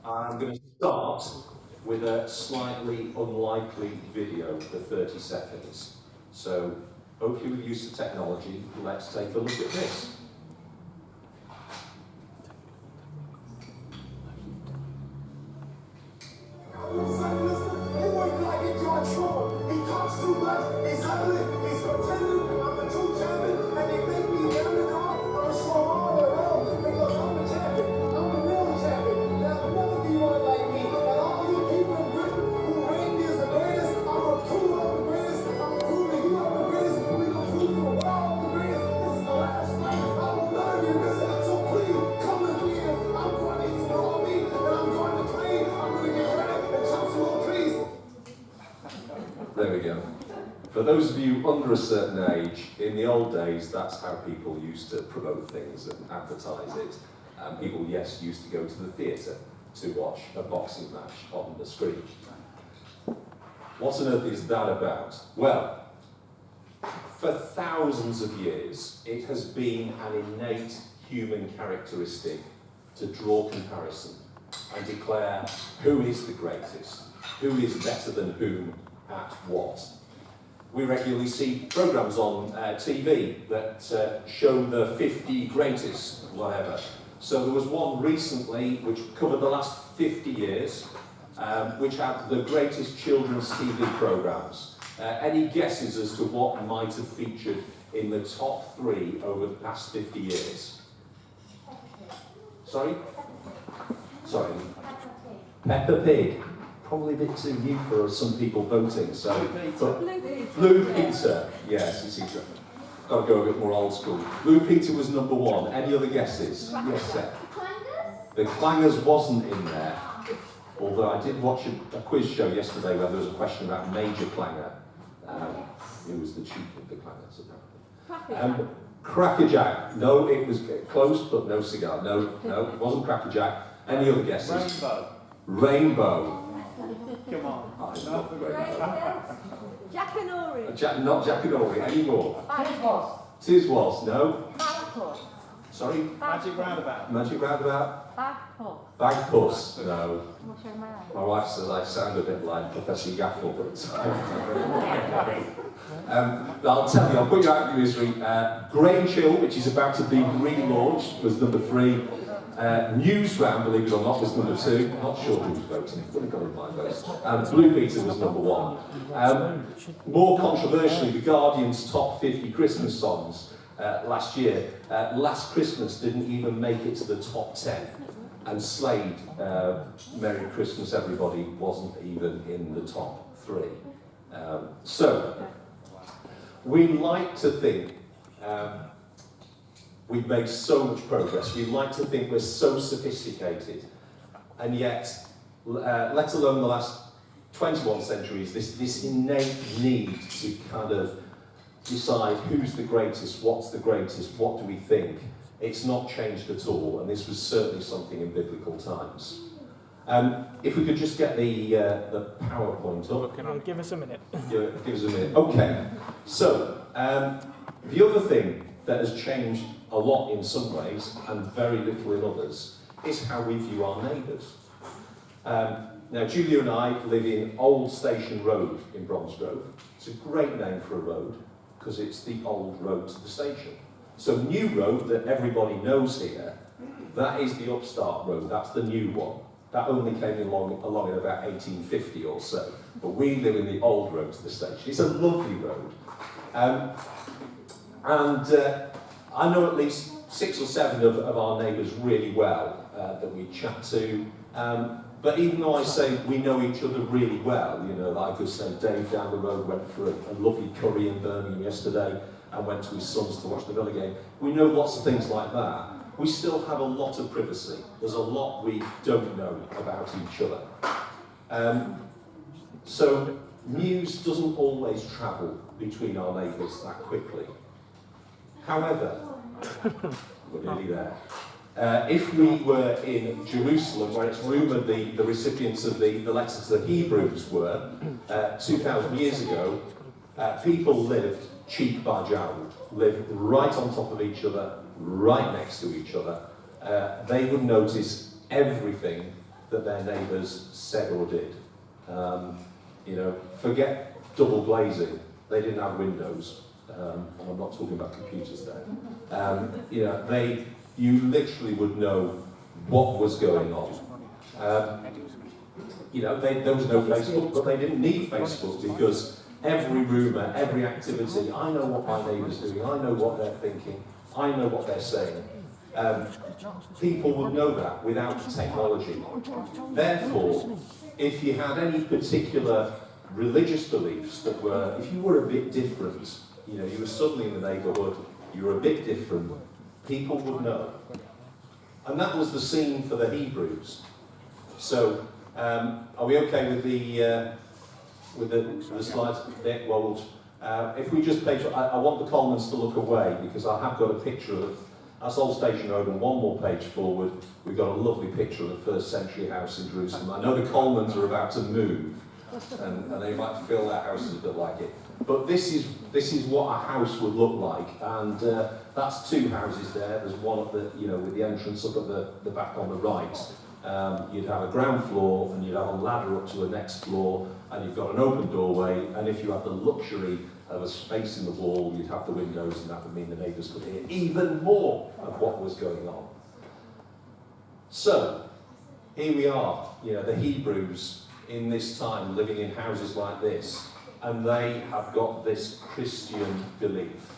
I'm going to start with a slightly unlikely video for 30 seconds. So, hopefully with use of technology, let's take a look at this. There we go. For those of you under a certain age, in the old days, that's how people used to promote things and advertise it. And people, yes, used to go to the theatre to watch a boxing match on the screen. What on earth is that about? Well, for thousands of years, it has been an innate human characteristic to draw comparison and declare who is the greatest, who is better than whom, at what. We regularly see programmes on TV that show the 50 greatest, whatever. So there was one recently which covered the last 50 years, which had the greatest children's TV programmes. Any guesses as to what might have featured in the top 3 over the past 50 years? Sorry? Sorry. Peppa Pig. Probably a bit too new for some people voting, so... Blue Peter. Yes, you see, got to go a bit more old school. Blue Peter was number 1. Any other guesses? Yes, Seth. The Clangers wasn't in there. Although I did watch a quiz show yesterday where there was a question about Major Clanger, who was the chief of the Clangers, apparently. Crackerjack. No, it was close, but no cigar. No, it wasn't Crackerjack. Any other guesses? Rainbow. Come on. I love Rainbow. Jackanory. Not Jackanory. Any more? Bagpuss. Tiswas. No. Bagpuss. Sorry? Magic Roundabout. Magic Roundabout? Bagpuss. Bagpuss. No. What's your man? My wife says I sound a bit like Professor Gaffel, but I'll tell you, I'll put you out of your misery. Grain Chill, which is about to be relaunched, was number 3. News Round, believe it or not, was number 2. Not sure who was voting, would have got in my votes. And Blue Peter was number 1. More controversially, The Guardian's top 50 Christmas songs last year. Last Christmas didn't even make it to the top 10. And Slade, Merry Christmas Everybody, wasn't even in the top 3. So, we like to think we've made so much progress. We like to think we're so sophisticated, and yet, let alone the last 21 centuries, this innate need to kind of decide who's the greatest, what do we think, it's not changed at all, and this was certainly something in biblical times. If we could just get the PowerPoint up. Give us a minute. Give us a minute. Okay. So, the other thing that has changed a lot in some ways and very little in others is how we view our neighbours. Now, Julia and I live in Old Station Road in Bromsgrove. It's a great name for a road because it's the old road to the station. So, New Road that everybody knows here, that is the Upstart Road. That's the new one. That only came along in about 1850 or so. But we live in the old road to the station. It's a lovely road. I know at least 6 or 7 of our neighbours really well that we chat to. But even though I say we know each other really well, you know, like I could say Dave down the road went for a lovely curry in Birmingham yesterday and went to his sons to watch the Villa game. We know lots of things like that. We still have a lot of privacy. There's a lot we don't know about each other. So news doesn't always travel between our neighbours that quickly. However, we're nearly there. If we were in Jerusalem, where it's rumoured the recipients of the letter to the Hebrews were, 2,000 years ago, people lived cheek by jowl, lived right on top of each other, right next to each other. They would notice everything that their neighbours said or did. Forget double glazing. They didn't have windows. And I'm not talking about computers there. You literally would know what was going on. There was no Facebook, but they didn't need Facebook because every rumour, every activity, I know what my neighbour's doing, I know what they're thinking, I know what they're saying. People would know that without technology. Therefore, if you had any particular religious beliefs that were, if you were a bit different, you were suddenly in the neighbourhood, you were a bit different, people would know. And that was the scene for the Hebrews. So, are we okay with the slides? Well, if we just play, I want the Colemans to look away because I have got a picture of, that's Old Station Road, and one more page forward, we've got a lovely picture of the first century house in Jerusalem. I know the Colemans are about to move, and they might feel their houses a bit like it. But this is what a house would look like, and that's two houses there. There's one at the, with the entrance up at the back on the right. You'd have a ground floor, and you'd have a ladder up to the next floor, and you've got an open doorway, and if you had the luxury of a space in the wall, you'd have the windows, and that would mean the neighbours could hear even more of what was going on. So, here we are, the Hebrews in this time living in houses like this, and they have got this Christian belief.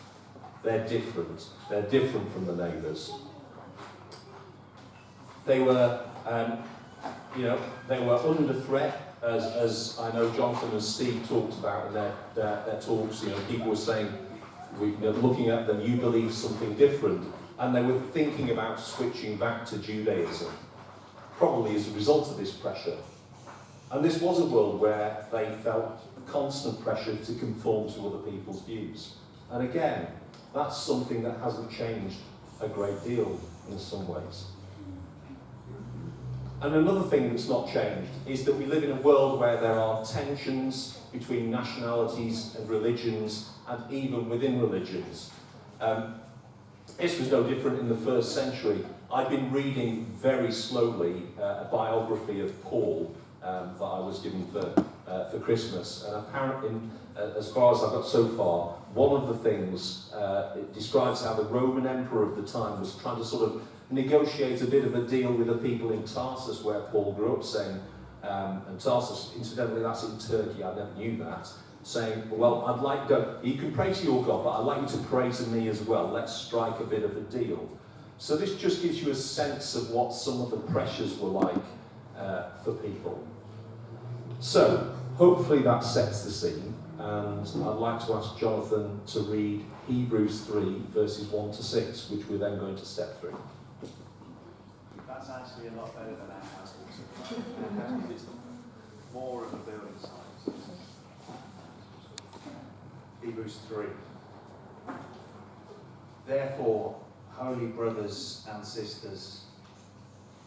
They're different. They're different from the neighbours. They were, they were under threat, as I know Jonathan and Steve talked about in their talks. People were saying, looking at them, you believe something different, and they were thinking about switching back to Judaism, probably as a result of this pressure. And this was a world where they felt constant pressure to conform to other people's views. And again, that's something that hasn't changed a great deal in some ways. And another thing that's not changed is that we live in a world where there are tensions between nationalities and religions, and even within religions. This was no different in the first century. I've been reading very slowly a biography of Paul that I was given for Christmas, and apparently, as far as I've got so far, one of the things, it describes how the Roman emperor of the time was trying to sort of negotiate a bit of a deal with the people in Tarsus where Paul grew up, saying, and Tarsus, incidentally, that's in Turkey, I never knew that, saying, well, I'd like to, you can pray to your God, but I'd like you to pray to me as well, let's strike a bit of a deal. So this just gives you a sense of what some of the pressures were like for people. So, hopefully that sets the scene, and I'd like to ask Jonathan to read Hebrews 3, verses 1 to 6, which we're then going to step through. That's actually a lot better than our house also. It's more of a building site. Hebrews 3. Therefore, holy brothers and sisters,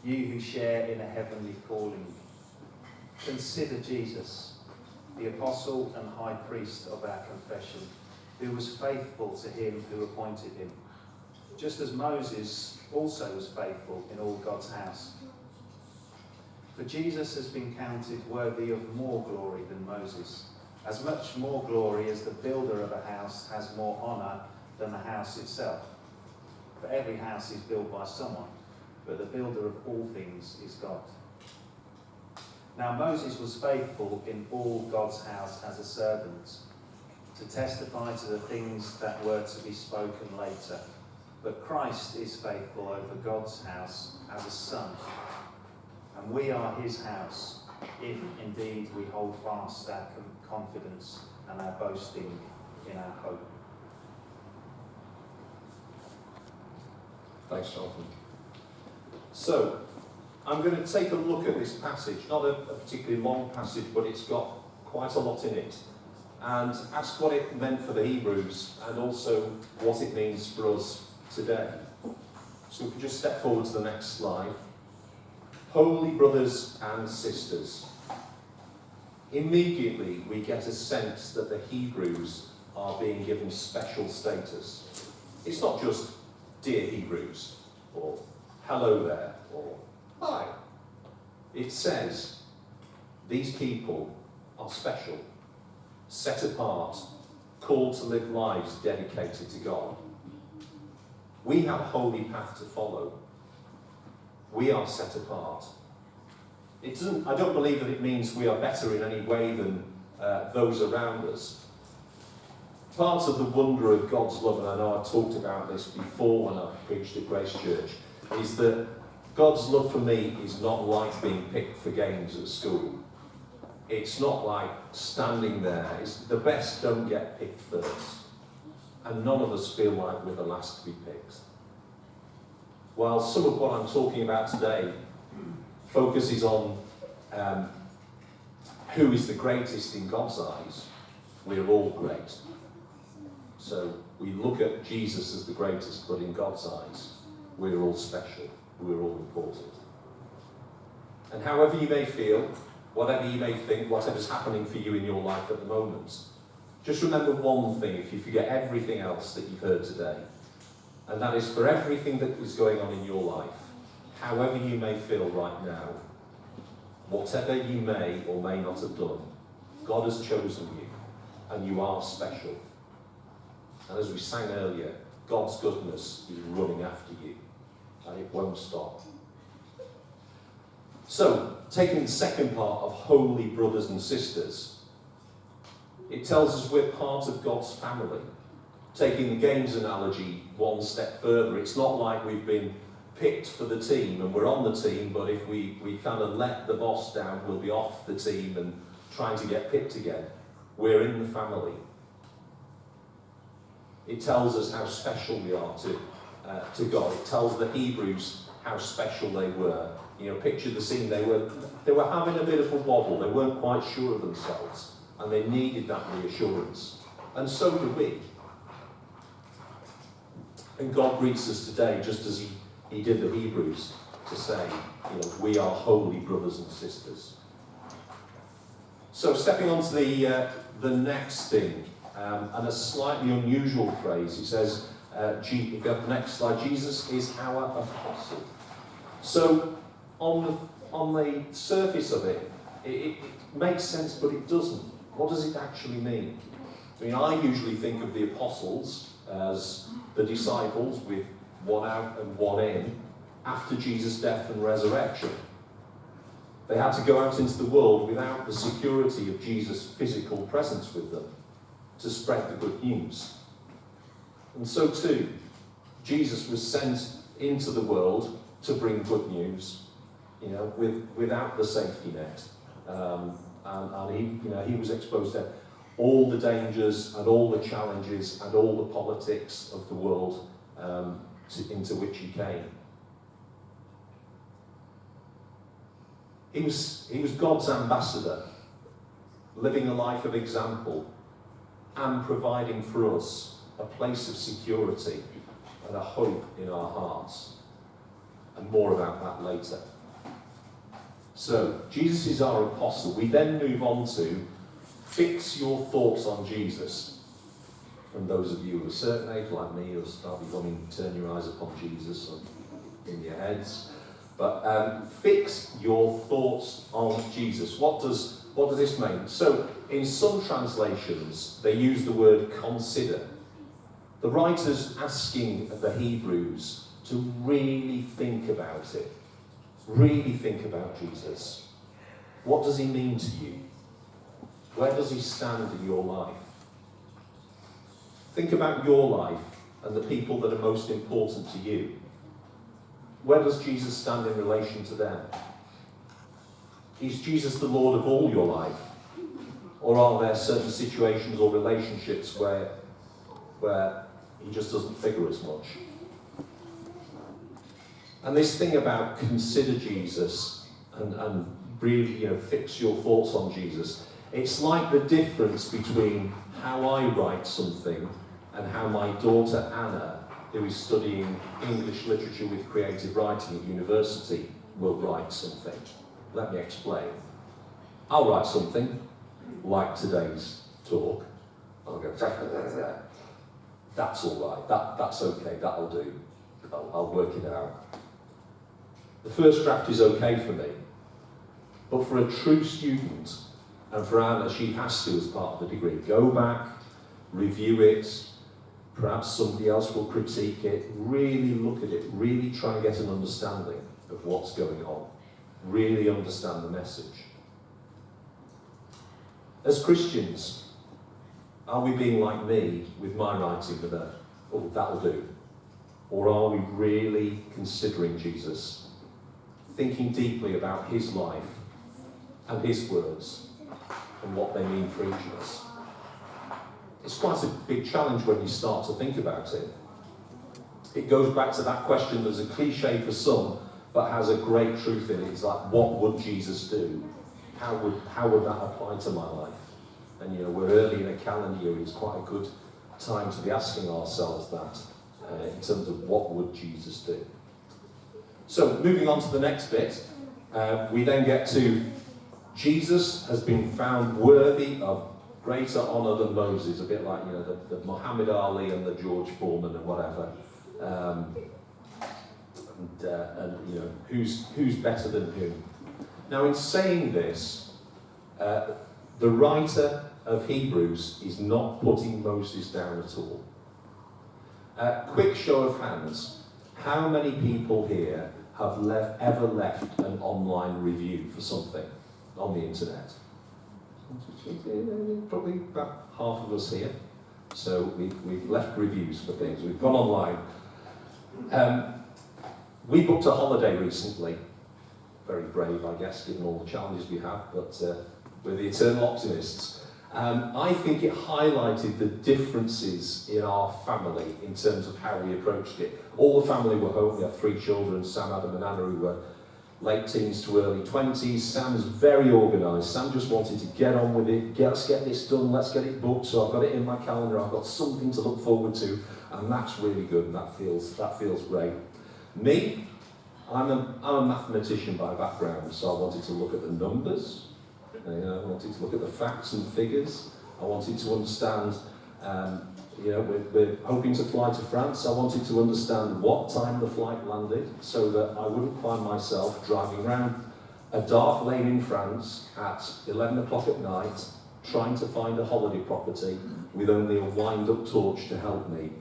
you who share in a heavenly calling, consider Jesus, the apostle and high priest of our confession, who was faithful to him who appointed him, just as Moses also was faithful in all God's house. For Jesus has been counted worthy of more glory than Moses, as much more glory as the builder of a house has more honour than the house itself. For every house is built by someone, but the builder of all things is God. Now Moses was faithful in all God's house as a servant, to testify to the things that were to be spoken later. But Christ is faithful over God's house as a son. And we are his house, if indeed we hold fast our confidence and our boasting in our hope. Thanks, Jonathan. So, I'm going to take a look at this passage, not a particularly long passage, but it's got quite a lot in it, and ask what it meant for the Hebrews and also what it means for us today. So if we just step forward to the next slide. Holy brothers and sisters. Immediately we get a sense that the Hebrews are being given special status. It's not just dear Hebrews, or hello there, or hi. It says these people are special, set apart, called to live lives dedicated to God. We have a holy path to follow. We are set apart. I don't believe that it means we are better in any way than those around us. Part of the wonder of God's love, and I know I've talked about this before when I've preached at Grace Church, is that God's love for me is not like being picked for games at school. It's not like standing there. It's the best don't get picked first. And none of us feel like we're the last to be picked. While some of what I'm talking about today focuses on who is the greatest in God's eyes, we're all great. So we look at Jesus as the greatest, but in God's eyes, we're all special, we're all important. And however you may feel, whatever you may think, whatever's happening for you in your life at the moment, just remember one thing if you forget everything else that you've heard today, and that is for everything that is going on in your life, however you may feel right now, whatever you may or may not have done, God has chosen you, and you are special. And as we sang earlier, God's goodness is running after you, and it won't stop. So, taking the second part of holy brothers and sisters, it tells us we're part of God's family. Taking the games analogy one step further, it's not like we've been picked for the team and we're on the team, but if we kind of let the boss down, we'll be off the team and trying to get picked again. We're in the family. It tells us how special we are to God. It tells the Hebrews how special they were. You know, picture the scene. They were having a bit of a wobble. They weren't quite sure of themselves, and they needed that reassurance. And so do we. And God greets us today, just as He did the Hebrews, to say, you know, we are holy brothers and sisters. So, stepping on to the next thing, and a slightly unusual phrase. He says, if you have the next slide, Jesus is our apostle. So, on the surface of it, it makes sense, but it doesn't. What does it actually mean? I mean, I usually think of the apostles as the disciples with one out and one in after Jesus' death and resurrection. They had to go out into the world without the security of Jesus' physical presence with them to spread the good news. And so too, Jesus was sent into the world to bring good news, you know, without the safety net. And he was exposed to all the dangers and all the challenges and all the politics of the world into which he came. He was God's ambassador, living a life of example and providing for us a place of security and a hope in our hearts. And more about that later. So, Jesus is our apostle. We then move on to fix your thoughts on Jesus. And those of you of a certain age, like me, will start becoming turn your eyes upon Jesus in your heads. But fix your thoughts on Jesus. What does this mean? So, in some translations, they use the word consider. The writer's asking the Hebrews to really think about it. Really think about Jesus. What does he mean to you? Where does he stand in your life? Think about your life and the people that are most important to you. Where does Jesus stand in relation to them? Is Jesus the Lord of all your life? Or are there certain situations or relationships where he just doesn't figure as much? And this thing about consider Jesus and really, fix your thoughts on Jesus, it's like the difference between how I write something and how my daughter Anna, who is studying English literature with creative writing at university, will write something. Let me explain. I'll write something, like today's talk. I'll go, that's all right, that's okay, that'll do. I'll work it out. The first draft is okay for me. But for a true student, and for Anna, she has to, as part of the degree, go back, review it, perhaps somebody else will critique it, really look at it, really try and get an understanding of what's going on, really understand the message. As Christians, are we being like me with my writing with a, oh, that'll do? Or are we really considering Jesus, thinking deeply about his life and his words and what they mean for each of us? It's quite a big challenge when you start to think about it. It goes back to that question that's a cliche for some, but has a great truth in it. It's like, what would Jesus do? How would that apply to my life? And we're early in a calendar year. It's quite a good time to be asking ourselves that in terms of what would Jesus do. So moving on to the next bit, we then get to Jesus has been found worthy of greater honour than Moses, a bit like the Muhammad Ali and the George Foreman and whatever. And who's better than who? Now, in saying this, the writer of Hebrews is not putting Moses down at all. Quick show of hands: how many people here have ever left an online review for something on the internet? Probably about half of us here. So we've left reviews for things. We've gone online. We booked a holiday recently. Very brave, I guess, given all the challenges we have, but we're the eternal optimists. I think it highlighted the differences in our family in terms of how we approached it. All the family were home. We have 3 children, Sam, Adam and Anna, who were late teens to early 20s. Sam's very organised. Sam just wanted to get on with it. Let's get this done. Let's get it booked. So I've got it in my calendar. I've got something to look forward to, and that's really good. And that feels great. Me, I'm a mathematician by background, so I wanted to look at the numbers. I wanted to look at the facts and figures. I wanted to understand. We're hoping to fly to France. I wanted to understand what time the flight landed so that I wouldn't find myself driving around a dark lane in France at 11 o'clock at night trying to find a holiday property with only a wind-up torch to help me.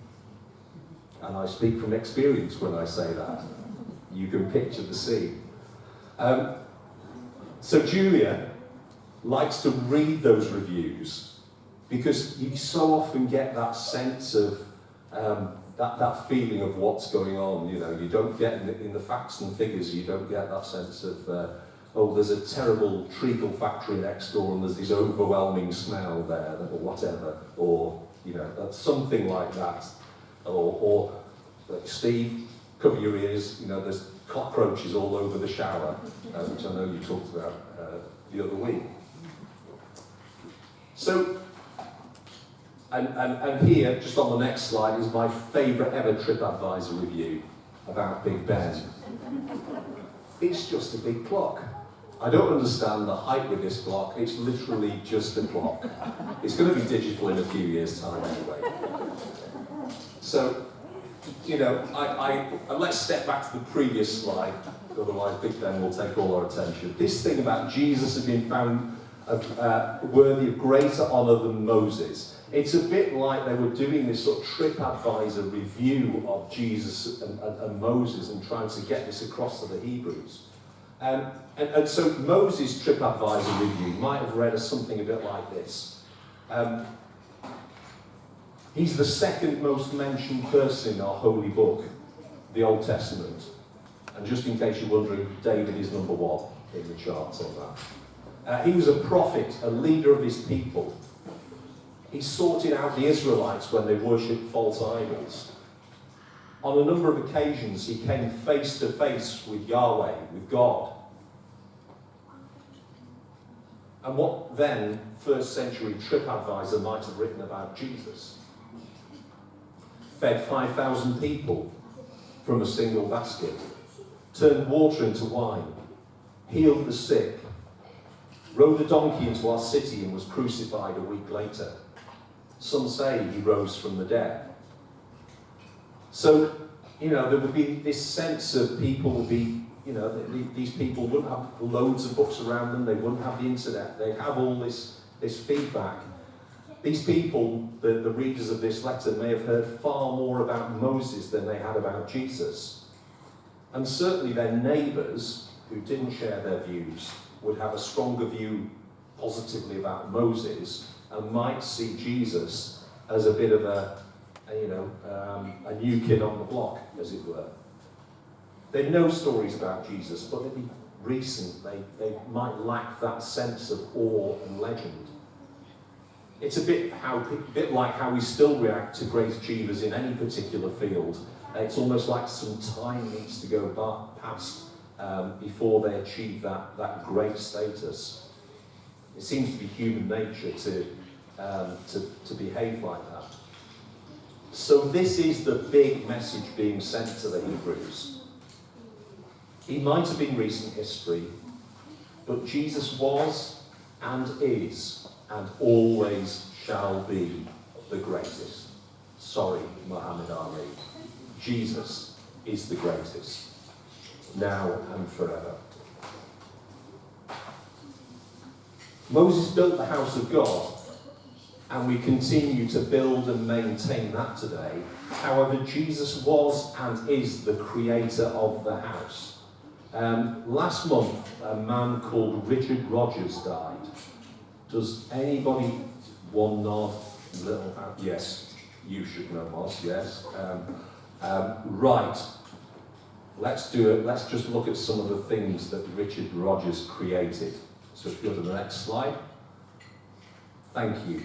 And I speak from experience when I say that. You can picture the scene. So Julia likes to read those reviews, because you so often get that sense of that feeling of what's going on. You don't get in the facts and figures. You don't get that sense of there's a terrible treacle factory next door and there's this overwhelming smell there, or whatever, or something like that, or Steve, cover your ears. There's cockroaches all over the shower, which I know you talked about the other week. So. And here, just on the next slide, is my favourite ever TripAdvisor review about Big Ben. It's just a big clock. I don't understand the hype with this clock. It's literally just a clock. It's going to be digital in a few years' time anyway. So, let's step back to the previous slide, otherwise Big Ben will take all our attention. This thing about Jesus has been found worthy of greater honour than Moses. It's a bit like they were doing this sort of TripAdvisor review of Jesus and Moses and trying to get this across to the Hebrews. And so Moses' TripAdvisor review might have read as something a bit like this. He's the second most mentioned person in our holy book, the Old Testament. And just in case you're wondering, David is number 1 in the charts on that. He was a prophet, a leader of his people. He sorted out the Israelites when they worshipped false idols. On a number of occasions, he came face to face with Yahweh, with God. And what then first century TripAdvisor might have written about Jesus? Fed 5,000 people from a single basket, turned water into wine, healed the sick, rode a donkey into our city and was crucified a week later. Some say he rose from the dead. So, there would be this sense of people would be you know, these people wouldn't have loads of books around them, they wouldn't have the internet, they have all this feedback. These people, the readers of this letter, may have heard far more about Moses than they had about Jesus. And certainly their neighbours, who didn't share their views, would have a stronger view positively about Moses and might see Jesus as a bit of a new kid on the block, as it were. They know stories about Jesus, but they'd be recent. They might lack that sense of awe and legend. It's a bit like how we still react to great achievers in any particular field. It's almost like some time needs to go past before they achieve that great status. It seems to be human nature to behave like that. So this is the big message being sent to the Hebrews. It might have been recent history, but Jesus was and is and always shall be the greatest. Sorry, Muhammad Ali. Jesus is the greatest, now and forever. Moses built the house of God, and we continue to build and maintain that today. However, Jesus was and is the creator of the house. Last month, a man called Richard Rogers died. Does anybody, one nod, little hand? Yes, you should know, Moss, yes. Right, let's do it. Let's just look at some of the things that Richard Rogers created. So if you go to the next slide. Thank you.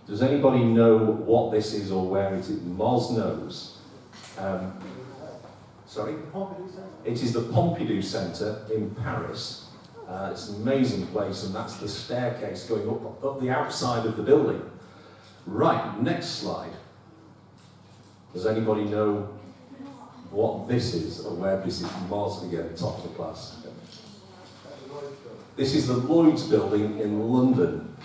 Does anybody know what this is or where it is? Moz knows. Sorry? It is the Pompidou Centre in Paris. It's an amazing place, and that's the staircase going up the outside of the building. Right, next slide. Does anybody know what this is or where this is? Moz again, top of the class. This is the Lloyd's building in London.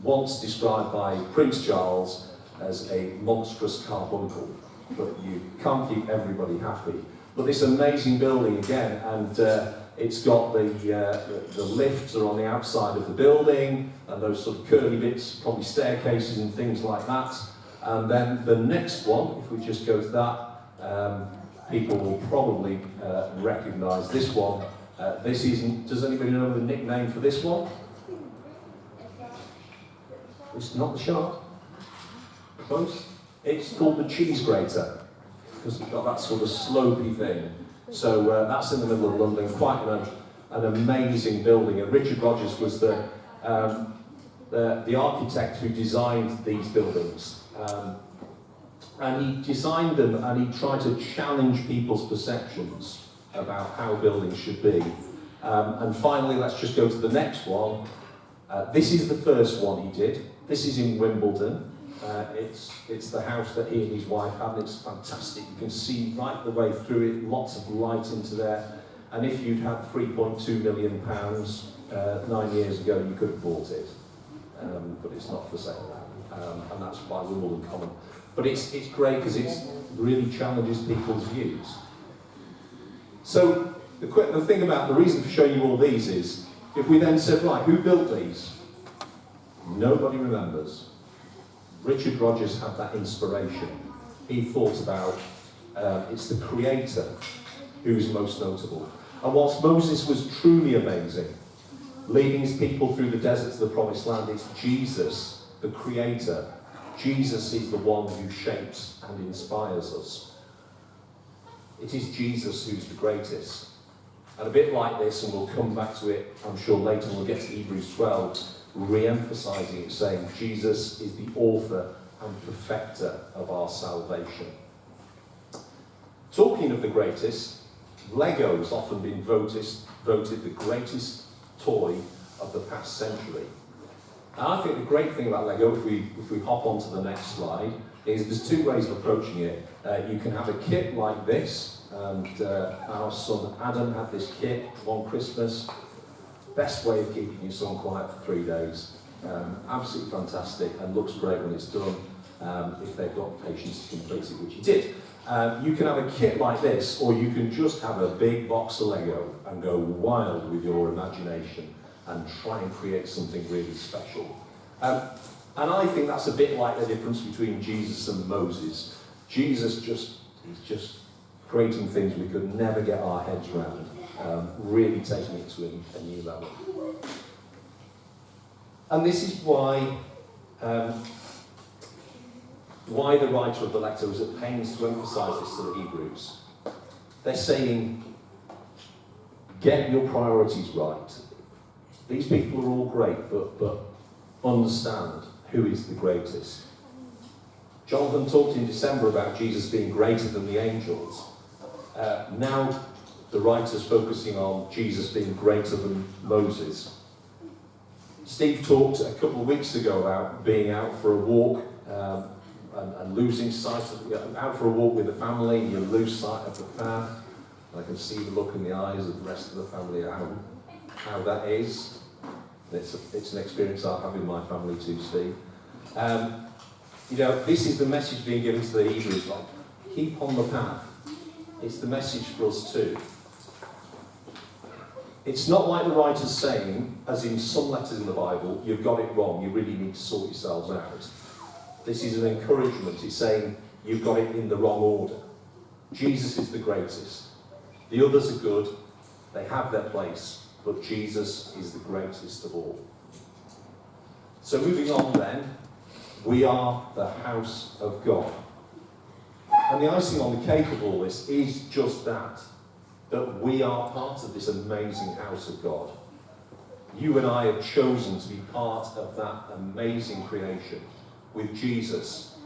Once described by Prince Charles as a monstrous carbuncle, but you can't keep everybody happy. But this amazing building again, and it's got the lifts are on the outside of the building, and those sort of curly bits, probably staircases and things like that. And then the next one, if we just go to that, people will probably recognise this one. This isn't. Does anybody know the nickname for this one? It's not the shark. Close. It's called the cheese grater, because it's got that sort of slopey thing. So that's in the middle of London, quite an amazing building. And Richard Rogers was the architect who designed these buildings. And he designed them, and he tried to challenge people's perceptions about how buildings should be. And finally, let's just go to the next one. This is the first one he did. This is in Wimbledon. It's the house that he and his wife had, and it's fantastic. You can see right the way through it, lots of light into there. And if you'd had £3.2 million 9 years ago, you could have bought it. But it's not for sale. And that's by Wimbledon Common. But it's great because it really challenges people's views. So the thing about the reason for showing you all these is, if we then said, right, who built these? Nobody remembers. Richard Rogers had that inspiration. He thought about, it's the creator who's most notable. And whilst Moses was truly amazing, leading his people through the deserts of the promised land, it's Jesus, the creator. Jesus is the one who shapes and inspires us. It is Jesus who's the greatest. And a bit like this, and we'll come back to it, I'm sure later when we get to Hebrews 12, re-emphasising it, saying Jesus is the author and perfecter of our salvation. Talking of the greatest, Lego's often been voted the greatest toy of the past century. And I think the great thing about Lego, if we hop on to the next slide, is there's two ways of approaching it. You can have a kit like this, and our son Adam had this kit one Christmas. Best way of keeping your son quiet for 3 days. Absolutely fantastic, and looks great when it's done. if they've got patience to complete it, which he did. You can have a kit like this, or you can just have a big box of Lego and go wild with your imagination and try and create something really special. And I think that's a bit like the difference between Jesus and Moses. Jesus is just creating things we could never get our heads around, really taking it to a new level. And this is why the writer of the letter was at pains to emphasise this to the Hebrews. They're saying, get your priorities right. These people are all great, but understand who is the greatest. Jonathan talked in December about Jesus being greater than the angels. Now the writer's focusing on Jesus being greater than Moses. Steve talked a couple of weeks ago about being out for a walk and losing sight of, out for a walk with the family, you lose sight of the path. I can see the look in the eyes of the rest of the family, how that is. It's an experience I have in my family too, Steve. This is the message being given to the Hebrews, like, keep on the path. It's the message for us too. It's not like the writer's saying, as in some letters in the Bible, you've got it wrong, you really need to sort yourselves out. This is an encouragement. It's saying, you've got it in the wrong order. Jesus is the greatest. The others are good, they have their place, but Jesus is the greatest of all. So moving on then, we are the house of God. And the icing on the cake of all this is just that we are part of this amazing house of God. You and I have chosen to be part of that amazing creation with Jesus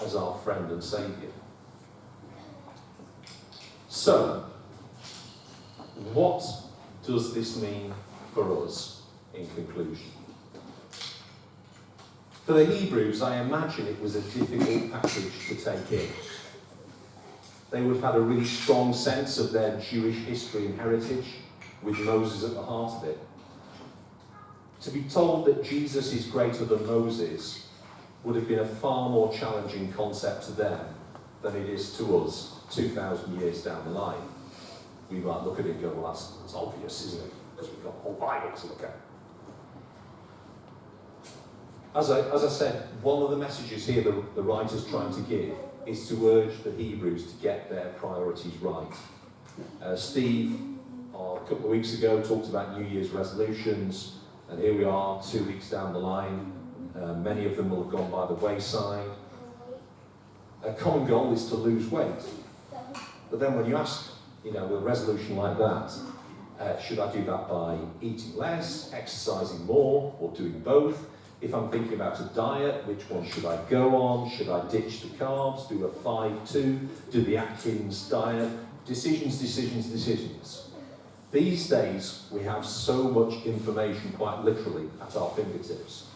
as our friend and Saviour. So, what does this mean for us in conclusion? For the Hebrews, I imagine it was a difficult passage to take in. They would have had a really strong sense of their Jewish history and heritage, with Moses at the heart of it. To be told that Jesus is greater than Moses would have been a far more challenging concept to them than it is to us 2,000 years down the line. We might look at it and go, well, that's obvious, isn't it? Because we've got the whole Bible to look at. As I said, one of the messages here the writer's trying to give is to urge the Hebrews to get their priorities right. Steve, a couple of weeks ago, talked about New Year's resolutions, and here we are 2 weeks down the line. Many of them will have gone by the wayside. A common goal is to lose weight. But then when you ask, with a resolution like that, should I do that by eating less, exercising more, or doing both? If I'm thinking about a diet, which one should I go on? Should I ditch the carbs, do a 5-2, do the Atkins diet? Decisions. These days, we have so much information, quite literally, at our fingertips.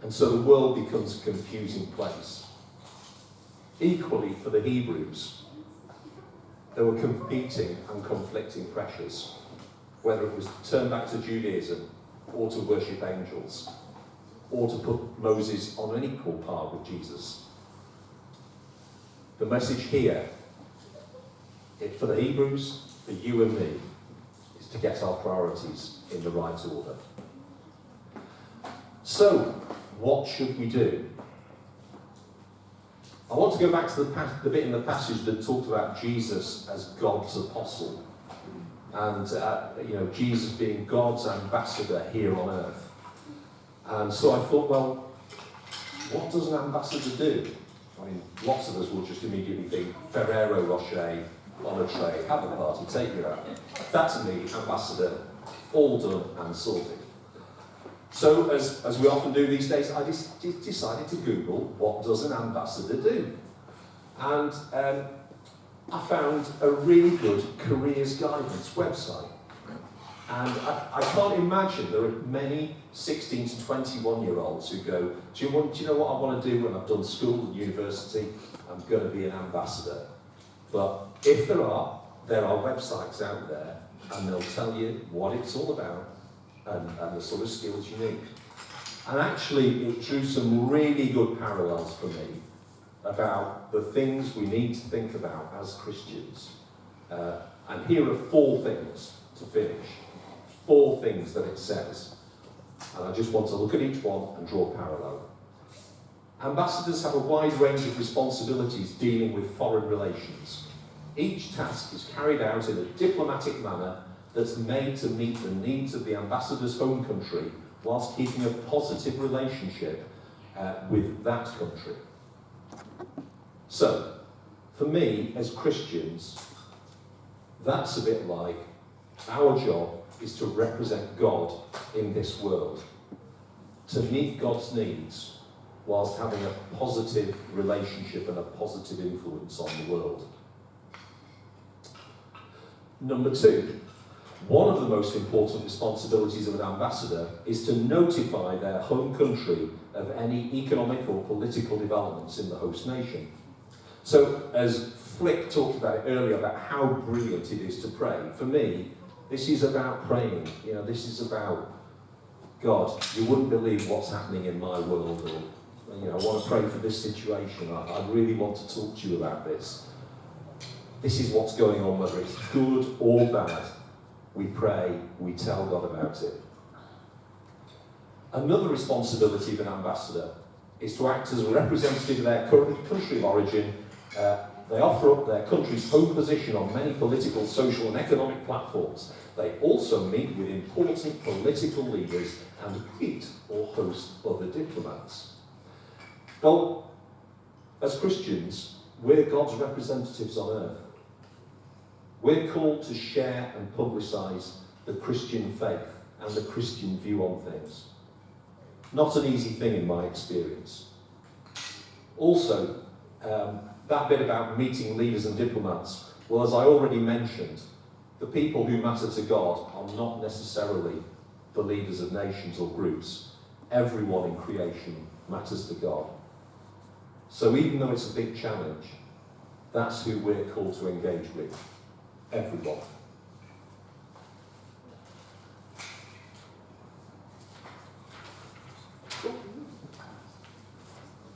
And so the world becomes a confusing place. Equally, for the Hebrews, there were competing and conflicting pressures, whether it was to turn back to Judaism, or to worship angels, or to put Moses on an equal par with Jesus. The message here, for the Hebrews, for you and me, is to get our priorities in the right order. So, what should we do? I want to go back to the bit in the passage that talked about Jesus as God's apostle, and Jesus being God's ambassador here on earth. And so I thought, well, what does an ambassador do? I mean, lots of us will just immediately think Ferrero Rocher on a tray, have a party, take your out. That's me, ambassador, all done and sorted. So, as we often do these days, I decided to Google, what does an ambassador do? And I found a really good careers guidance website. And I can't imagine there are many 16 to 21-year-olds who go, do you know what I want to do when I've done school and university? I'm going to be an ambassador. But if there are websites out there, and they'll tell you what it's all about and the sort of skills you need. And actually, it drew some really good parallels for me about the things we need to think about as Christians. And here are 4 things to finish. 4 things that it says. And I just want to look at each one and draw a parallel. Ambassadors have a wide range of responsibilities dealing with foreign relations. Each task is carried out in a diplomatic manner that's made to meet the needs of the ambassador's home country whilst keeping a positive relationship with that country. So, for me, as Christians, that's a bit like our job is to represent God in this world, to meet God's needs whilst having a positive relationship and a positive influence on the world. Number 2, one of the most important responsibilities of an ambassador is to notify their home country of any economic or political developments in the host nation. So, as Flick talked about it earlier, about how brilliant it is to pray, for me, this is about praying. You know, this is about, God, you wouldn't believe what's happening in my world, or, you know, I want to pray for this situation. I really want to talk to you about this. This is what's going on, whether it's good or bad. We pray, we tell God about it. Another responsibility of an ambassador is to act as a representative of their current country of origin. They offer up their country's home position on many political, social and economic platforms. They also meet with important political leaders and greet or host other diplomats. Well, as Christians, we're God's representatives on earth. We're called to share and publicise the Christian faith and the Christian view on things. Not an easy thing in my experience. Also, that bit about meeting leaders and diplomats, well, as I already mentioned, the people who matter to God are not necessarily the leaders of nations or groups. Everyone in creation matters to God. So even though it's a big challenge, that's who we're called to engage with. Everyone.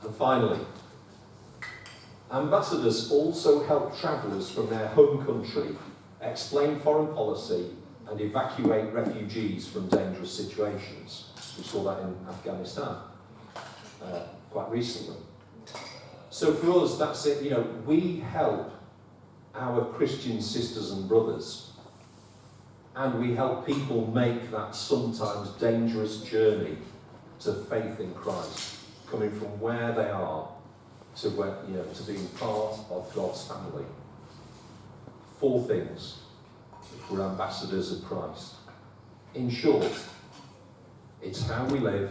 And finally, ambassadors also help travellers from their home country explain foreign policy and evacuate refugees from dangerous situations. We saw that in Afghanistan quite recently. So for us, that's it. You know, we help our Christian sisters and brothers, and we help people make that sometimes dangerous journey to faith in Christ, coming from where they are to where, you know, to being part of God's family. 4 things if we're ambassadors of Christ. In short, it's how we live,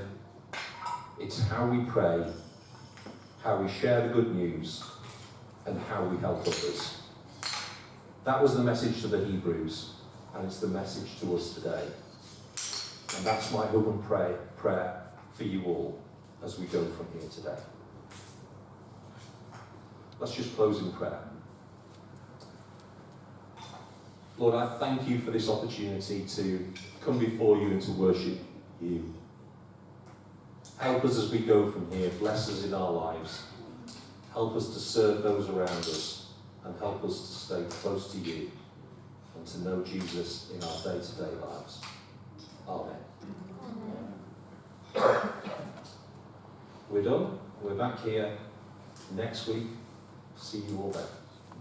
it's how we pray, how we share the good news, and how we help others. That was the message to the Hebrews, and it's the message to us today. And that's my hope and prayer for you all as we go from here today. Let's just close in prayer. Lord, I thank you for this opportunity to come before you and to worship you. Help us as we go from here. Bless us in our lives. Help us to serve those around us. And help us to stay close to you and to know Jesus in our day-to-day lives. Amen. We're done. We're back here next week. See you all then.